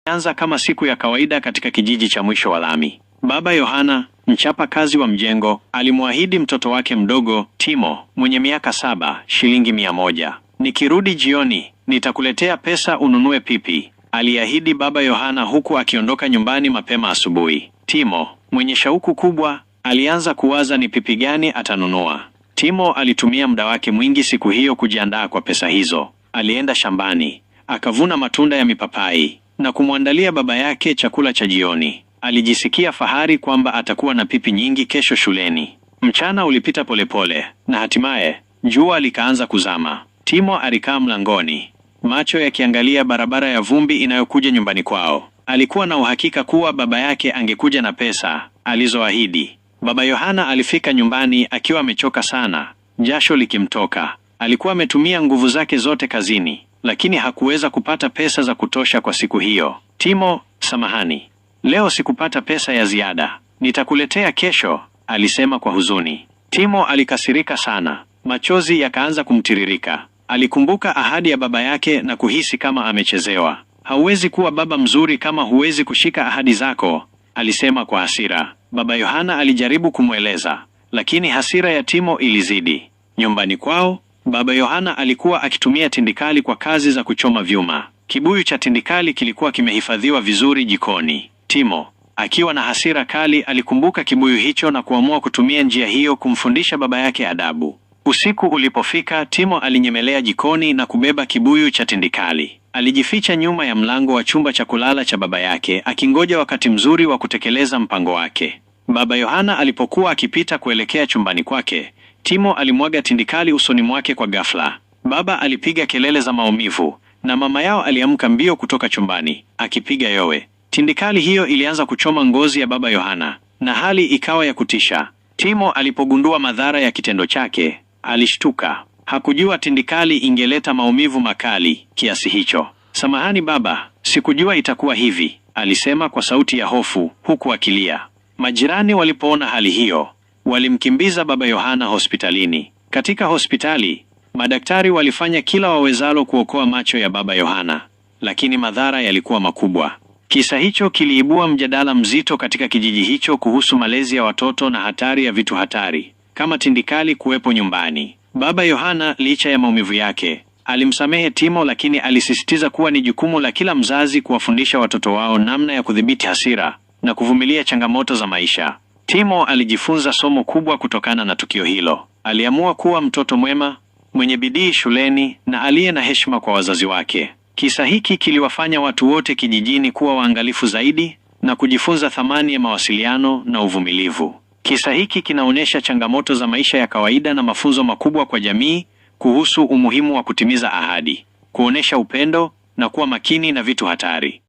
Anza kama siku ya kawaida katika kijiji cha mwisho wa lami. Baba Yohana, mchapa kazi wa mjengo, alimwahidi mtoto wake mdogo, Timo, mwenye miaka 7, shilingi 100. Nikirudi jioni, nitakuletea pesa ununue pipi, aliahidi Baba Yohana huku akiondoka nyumbani mapema asubuhi. Timo, mwenye shauku kubwa, alianza kuwaza ni pipi gani atanunua. Timo alitumia muda wake mwingi siku hiyo kujiandaa kwa pesa hizo. Alienda shambani, akavuna matunda ya mipapai na kumwandalia baba yake chakula cha jioni. Alijisikia fahari kwamba atakuwa na pipi nyingi kesho shuleni. Mchana ulipita polepole na hatimaye jua likaanza kuzama. Timo alikaa mlangoni, macho yakiangalia barabara ya vumbi inayokuja nyumbani kwao. Alikuwa na uhakika kuwa baba yake angekuja na pesa alizoahidi. Baba Yohana alifika nyumbani akiwa amechoka sana, jasho likimtoka. Alikuwa ametumia nguvu zake zote kazini, lakini hakuweza kupata pesa za kutosha kwa siku hiyo. Timo, samahani, leo sikupata pesa ya ziada. Nitakuletea kesho, alisema kwa huzuni. Timo alikasirika sana, machozi yakaanza kumtiririka. Alikumbuka ahadi ya baba yake na kuhisi kama amechezewa. Hauwezi kuwa baba mzuri kama huwezi kushika ahadi zako, alisema kwa hasira. Baba Yohana alijaribu kumweleza, lakini hasira ya Timo ilizidi. Nyumbani kwao, Baba Yohana alikuwa akitumia tindikali kwa kazi za kuchoma vyuma. Kibuyu cha tindikali kilikuwa kimehifadhiwa vizuri jikoni. Timo, akiwa na hasira kali, alikumbuka kibuyu hicho na kuamua kutumia njia hiyo kumfundisha baba yake adabu. Usiku ulipofika, Timo alinyemelea jikoni na kubeba kibuyu cha tindikali. Alijificha nyuma ya mlango wa chumba cha kulala cha baba yake, akingoja wakati mzuri wa kutekeleza mpango wake. Baba Yohana alipokuwa akipita kuelekea chumbani kwake, Timo alimwaga tindikali usoni mwake kwa ghafla. Baba alipiga kelele za maumivu na mama yao aliamka mbio kutoka chumbani, akipiga yowe. Tindikali hiyo ilianza kuchoma ngozi ya Baba Yohana na hali ikawa ya kutisha. Timo alipogundua madhara ya kitendo chake, alishtuka. Hakujua tindikali ingeleta maumivu makali kiasi hicho. Samahani baba, sikujua itakuwa hivi, alisema kwa sauti ya hofu huku akilia. Majirani walipoona hali hiyo, walimkimbiza Baba Yohana hospitalini. Katika hospitali, madaktari walifanya kila wawezalo kuokoa macho ya Baba Yohana, lakini madhara yalikuwa makubwa. Kisa hicho kiliibua mjadala mzito katika kijiji hicho kuhusu malezi ya watoto na hatari ya vitu hatari kama tindikali kuwepo nyumbani. Baba Yohana, licha ya maumivu yake, alimsamehe Timo, lakini alisisitiza kuwa ni jukumu la kila mzazi kuwafundisha watoto wao namna ya kudhibiti hasira na kuvumilia changamoto za maisha. Timo alijifunza somo kubwa kutokana na tukio hilo. Aliamua kuwa mtoto mwema, mwenye bidii shuleni na aliye na heshima kwa wazazi wake. Kisa hiki kiliwafanya watu wote kijijini kuwa waangalifu zaidi na kujifunza thamani ya mawasiliano na uvumilivu. Kisa hiki kinaonyesha changamoto za maisha ya kawaida na mafunzo makubwa kwa jamii kuhusu umuhimu wa kutimiza ahadi, kuonesha upendo na kuwa makini na vitu hatari.